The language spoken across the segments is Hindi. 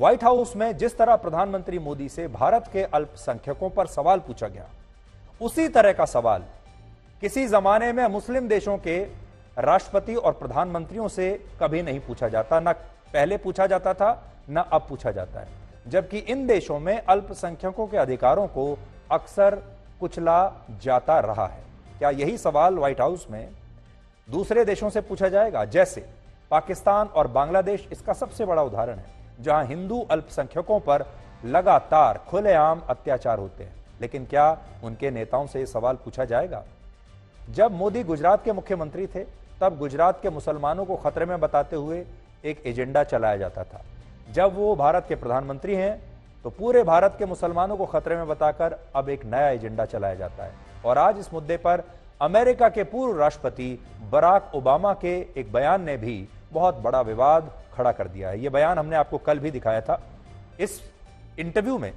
व्हाइट हाउस में जिस तरह प्रधानमंत्री मोदी से भारत के अल्पसंख्यकों पर सवाल पूछा गया, उसी तरह का सवाल किसी जमाने में मुस्लिम देशों के राष्ट्रपति और प्रधानमंत्रियों से कभी नहीं पूछा जाता, न पहले पूछा जाता था न अब पूछा जाता है। जबकि इन देशों में अल्पसंख्यकों के अधिकारों को अक्सर कुचला जाता रहा है। क्या यही सवाल व्हाइट हाउस में दूसरे देशों से पूछा जाएगा? जैसे पाकिस्तान और बांग्लादेश इसका सबसे बड़ा उदाहरण है, जहां हिंदू अल्पसंख्यकों पर लगातार खुलेआम अत्याचार होते हैं। लेकिन क्या उनके नेताओं से यह सवाल पूछा जाएगा? जब मोदी गुजरात के मुख्यमंत्री थे, तब गुजरात के मुसलमानों को खतरे में बताते हुए एक एजेंडा चलाया जाता था। जब वो भारत के प्रधानमंत्री हैं, तो पूरे भारत के मुसलमानों को खतरे में बताकर अब एक नया एजेंडा चलाया जाता है। और आज इस मुद्दे पर अमेरिका के पूर्व राष्ट्रपति बराक ओबामा के एक बयान ने भी बहुत बड़ा विवाद खड़ा कर दिया है। यह बयान हमने आपको कल भी दिखाया था। इस इंटरव्यू में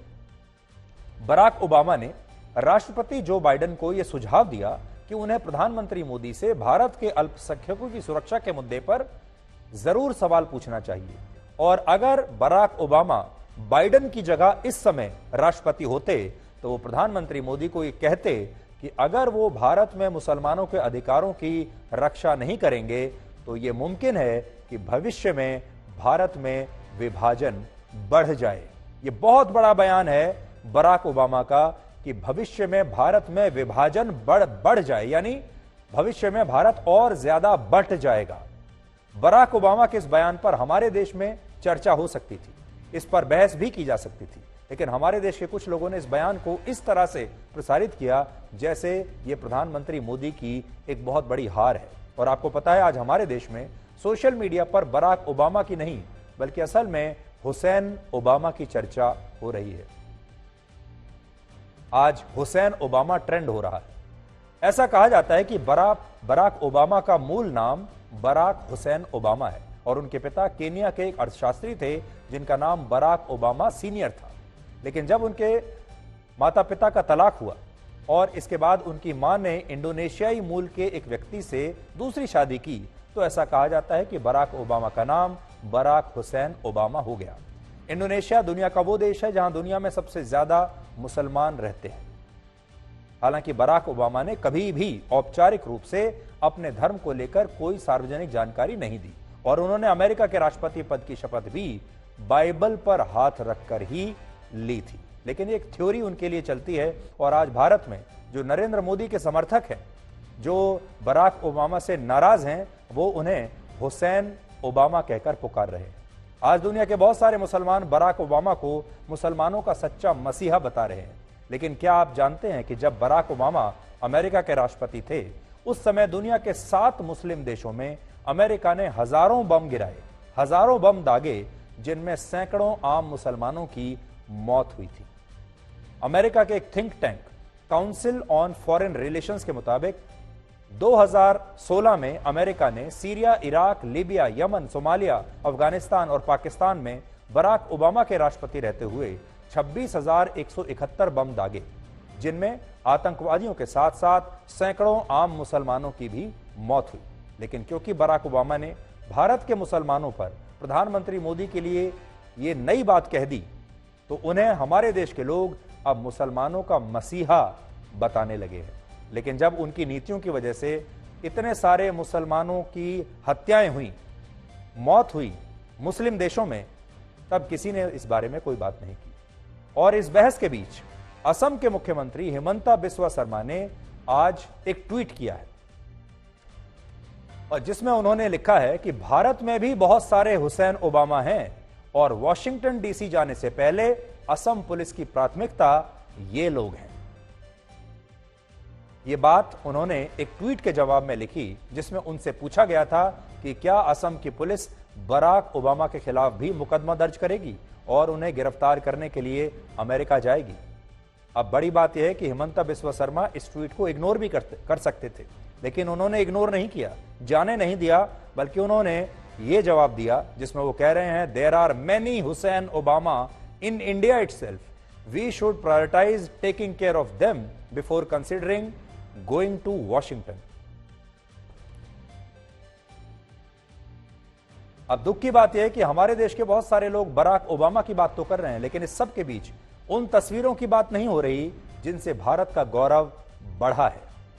बराक ओबामा ने राष्ट्रपति जो बाइडेन को यह सुझाव दिया कि उन्हें प्रधानमंत्री मोदी से भारत के अल्पसंख्यकों की सुरक्षा के मुद्दे पर जरूर सवाल पूछना चाहिए। और अगर बराक ओबामा बाइडेन की जगह इस समय राष्ट्रपति होते, तो वो प्रधानमंत्री मोदी को ये कहते कि अगर वो भारत में मुसलमानों के अधिकारों की रक्षा नहीं करेंगे, तो ये मुमकिन है कि भविष्य में भारत में विभाजन बढ़ जाए। ये बहुत बड़ा बयान है बराक ओबामा का कि भविष्य में भारत में विभाजन बढ़ जाए, यानी भविष्य में भारत और ज्यादा बंट जाएगा। बराक ओबामा के इस बयान पर हमारे देश में चर्चा हो सकती थी, इस पर बहस भी की जा सकती थी, लेकिन हमारे देश के कुछ लोगों ने इस बयान को इस तरह से प्रसारित किया जैसे यह प्रधानमंत्री मोदी की एक बहुत बड़ी हार है। और आपको पता है, आज हमारे देश में सोशल मीडिया पर बराक ओबामा की नहीं, बल्कि असल में हुसैन ओबामा की चर्चा हो रही है। आज हुसैन ओबामा ट्रेंड हो रहा है। ऐसा कहा जाता है कि बराक ओबामा का मूल नाम बराक हुसैन ओबामा है और उनके पिता केनिया के एक अर्थशास्त्री थे जिनका नाम बराक ओबामा सीनियर था। लेकिन जब उनके माता पिता का तलाक हुआ और इसके बाद उनकी मां ने इंडोनेशियाई मूल के एक व्यक्ति से दूसरी शादी की, तो ऐसा कहा जाता है कि बराक ओबामा का नाम बराक हुसैन ओबामा हो गया। इंडोनेशिया दुनिया का वो देश है जहां दुनिया में सबसे ज्यादा मुसलमान रहते हैं। हालांकि बराक ओबामा ने कभी भी औपचारिक रूप से अपने धर्म को लेकर कोई सार्वजनिक जानकारी नहीं दी और उन्होंने अमेरिका के राष्ट्रपति पद की शपथ भी बाइबल पर हाथ रखकर ही ली थी। लेकिन एक थ्योरी उनके लिए चलती है और आज भारत में जो नरेंद्र मोदी के समर्थक हैं, जो बराक ओबामा से नाराज हैं, वो उन्हें हुसैन ओबामा कहकर पुकार रहे हैं। आज दुनिया के बहुत सारे मुसलमान बराक ओबामा को मुसलमानों का सच्चा मसीहा बता रहे हैं। लेकिन क्या आप जानते हैं कि जब बराक ओबामा अमेरिका के राष्ट्रपति थे, उस समय दुनिया के 7 मुस्लिम देशों में अमेरिका ने हजारों बम गिराए, हजारों बम दागे, जिनमें सैकड़ों आम मुसलमानों की मौत हुई थी। अमेरिका के एक think tank council on foreign relations के मुताबिक 2016 में अमेरिका ने Syria, Iraq, Libya, Yemen, Somalia, Afghanistan और पाकिस्तान में बराक ओबामा के राष्ट्रपति रहते हुए 26,171 बम दागे, जिनमें आतंकवादियों के साथ साथ सैकड़ों आम मुसलमानों की भी मौत हुई। लेकिन क्योंकि बराक ओबामा ने भारत के मुसलमानों पर प्रधानमंत्री मोदी के लिए ये नई बात कह दी, तो उन्हें हमारे देश के लोग अब मुसलमानों का मसीहा बताने लगे हैं। लेकिन जब उनकी नीतियों की वजह से इतने सारे मुसलमानों की हत्याएं हुई, मौत हुई मुस्लिम देशों में, तब किसी ने इस बारे में कोई बात नहीं की। और इस बहस के बीच असम के मुख्यमंत्री हिमंता बिस्वा शर्मा ने आज एक ट्वीट किया है और जिसमें उन्होंने लिखा है कि भारत में भी बहुत सारे हुसैन ओबामा हैं और वॉशिंगटन डीसी जाने से पहले असम पुलिस की प्राथमिकता ये लोग हैं। ये बात उन्होंने एक ट्वीट के जवाब में लिखी, जिसमें उनसे पूछा गया था कि क्या असम की पुलिस बराक ओबामा के खिलाफ भी मुकदमा दर्ज करेगी और उन्हें गिरफ्तार करने के लिए अमेरिका जाएगी। अब बड़ी बात यह है कि हिमंता बिस्वा शर्मा इस ट्वीट को इग्नोर भी कर सकते थे, लेकिन उन्होंने इग्नोर नहीं किया, जाने नहीं दिया, बल्कि उन्होंने ये जवाब दिया जिसमें वो कह रहे हैं, there are many Hussein Obama in India itself, we should prioritise taking care of them before considering going to Washington. अब दुख की बात यह है कि हमारे देश के बहुत सारे लोग बराक ओबामा की बात तो कर रहे हैं, लेकिन इस सब के बीच उन तस्वीरों की बात नहीं हो रही जिनसे भारत का गौरव बढ़ा है।